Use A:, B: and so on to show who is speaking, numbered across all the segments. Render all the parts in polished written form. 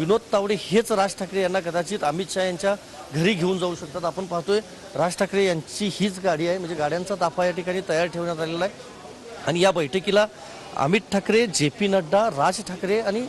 A: विनोद तावडे हेच राज ठाकरे यांना कदाचित अमित शहा यांच्या घरी घेऊन जाऊ शकतात। आपण पाहतोय राज ठाकरे यांची हीच गाडी आहे, म्हणजे गाड्यांचा ताफा या ठिकाणी तयार ठेवण्यात आलेला आहे आणि या बैठकीला अमित ठाकरे, जे.पी. नड्डा, राज ठाकरे आणि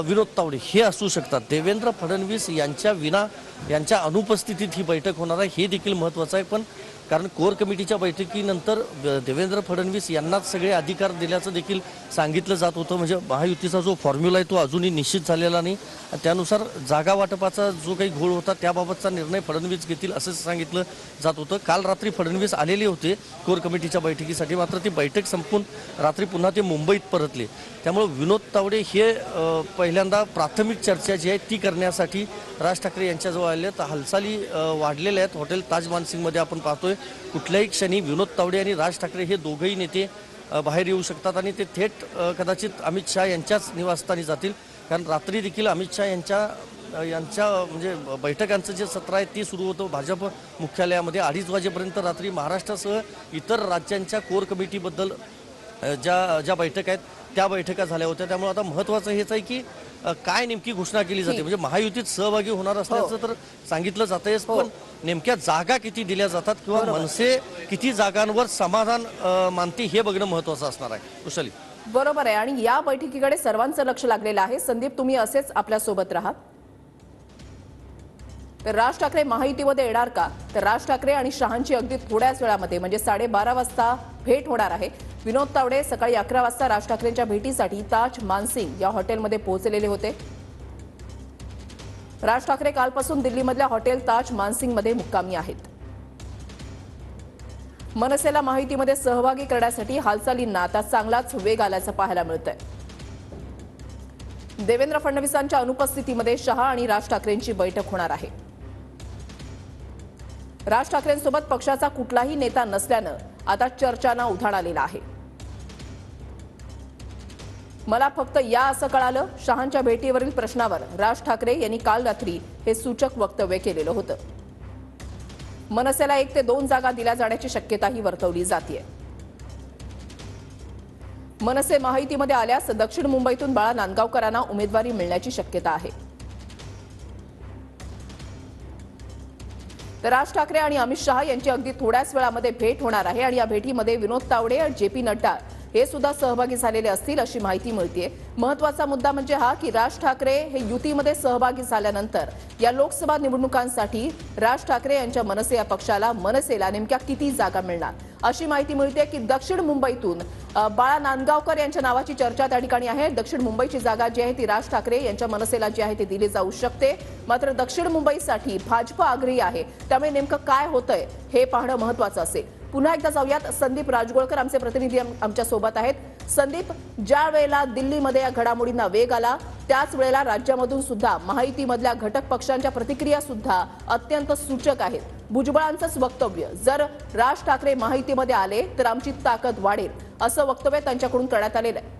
A: विनोद तावडे हे असू शकतात। देवेंद्र फडणवीस यांच्या अनुपस्थितीत ही बैठक होणार आहे हे देखील महत्त्वाचं आहे। पण कारण कोर कमिटीच्या बैठकीनंतर देवेंद्र फडणवीस यांनाच सगळे अधिकार दिल्याचं देखील सांगितलं जात होतं। म्हणजे महायुतीचा जो फॉर्म्युला आहे तो अजूनही निश्चित झालेला नाही। त्यानुसार जागा वाटपाचा जो काही घोळ होता त्याबाबतचा निर्णय फडणवीस घेतील असं सांगितलं जात होतं। काल रात्री फडणवीस आलेले होते कोर कमिटीच्या बैठकीसाठी, मात्र ती बैठक संपून रात्री पुन्हा ते मुंबईत परतले। त्यामुळे विनोद तावडे हे पहिल्यांदा प्राथमिक चर्चा जी आहे ती करण्यासाठी राज ठाकरे यांच्याजवळ आले। तर हालचाली वाढलेल्या आहेत। हॉटेल ताज मानसिंगमध्ये आपण पाहतोय कुठल्याही क्षणी विनोद तावडे आणि राज ठाकरे हे दोघंही नेते बाहेर येऊ शकतात आणि ते थेट कदाचित अमित शहा यांच्याच निवासस्थानी जातील। कारण रात्री देखील अमित शहा यांच्या म्हणजे बैठकांचं जे सत्र आहे ते सुरू होतं भाजप मुख्यालयामध्ये 2:30 वाजेपर्यंत। रात्री महाराष्ट्रासह इतर राज्यांच्या कोर कमिटीबद्दल ज्या बैठका आहेत त्या बैठका झाल्या होत्या। त्यामुळे आता महत्त्वाचं हेच आहे की काय नेमकी घोषणा केली जाते। म्हणजे महायुतीत सहभागी होणार असल्याचं तर सांगितलं जातंय, पण नेमक्या जागा किती दिल्या जातात किंवा मनसे किती जागांवर समाधान मानते हे बघणं महत्त्वाचं असणार आहे। कुशली
B: बरोबर आहे आणि या बैठकीकडे सर्वांचं लक्ष लागलेलं आहे। संदीप, तुम्ही असेच आपल्या सोबत राहा। तर राज ठाकरे महायुतीमध्ये येणार का? तर राज ठाकरे आणि शहांची अगदी थोड्याच वेळामध्ये म्हणजे 12:30 वाजता भेट होणार आहे। विनोद तावडे सकाळी 11 वाजता राज ठाकरेंच्या भेटीसाठी ताज मानसिंग या हॉटेलमध्ये पोहोचलेले होते। राज ठाकरे कालपासून दिल्लीमधल्या हॉटेल ताज मानसिंगमध्ये मुक्कामी आहेत। मनसेला महायुतीमध्ये सहभागी करण्यासाठी हालचालींना आता चांगलाच वेग आल्याचं पाहायला मिळतंय। देवेंद्र फडणवीसांच्या अनुपस्थितीमध्ये शहा आणि राज ठाकरेंची बैठक होणार आहे। राज ठाकरेंसोबत पक्षाचा कुठलाही नेता नसल्यानं आता चर्चांना उधाण आलेलं आहे। मला फक्त या असं कळालं, शहांच्या भेटीवरील प्रश्नावर राज ठाकरे यांनी काल रात्री हे सूचक वक्तव्य केलेलं होतं। मनसेला 1 ते 2 जागा दिल्या जाण्याची शक्यताही वर्तवली जाते। मनसे महायुतीमध्ये आल्यास दक्षिण मुंबईतून बाळा नांदगावकरांना उमेदवारी मिळण्याची शक्यता आहे। तर राज ठाकरे आणि अमित शहा यांची अगदी थोड्याच वेळामध्ये भेट होणार आहे आणि या भेटीमध्ये विनोद तावडे आणि जे.पी. नड्डा हे सुद्धा सहभागी झालेले असतील अशी माहिती मिळते। महत्त्वाचा मुद्दा म्हणजे हा की राज ठाकरे हे युतीमध्ये सहभागी झाल्यानंतर या लोकसभा निवडणुकांसाठी राज ठाकरे यांच्या मनसे या पक्षाला मनसेला नेमक्या किती जागा मिळणार अशी माहिती मिळते की दक्षिण मुंबईतून बाळा नांदगावकर यांच्या नावाची चर्चा त्या ठिकाणी आहे। दक्षिण मुंबईची जागा जी आहे ती राज ठाकरे यांच्या मनसेला जी आहे ती दिली जाऊ शकते, मात्र दक्षिण मुंबईसाठी भाजप आग्रही आहे। त्यामुळे नेमकं काय होतंय हे पाहणं महत्त्वाचं असेल। पुन्हा एकदा जाऊयात, संदीप राजगोळकर आमचे प्रतिनिधी आमच्या सोबत आहेत। संदीप, ज्या वेळेला दिल्लीमध्ये या घडामोडींना वेग आला त्याच वेळेला राज्यामधून सुद्धा महायुतीमधल्या घटक पक्षांच्या प्रतिक्रिया सुद्धा अत्यंत सूचक आहेत। भुजबळांचंच वक्तव्य, जर राज ठाकरे महायुतीमध्ये आले तर आमची ताकद वाढेल असं वक्तव्य त्यांच्याकडून करण्यात आलेलं आहे।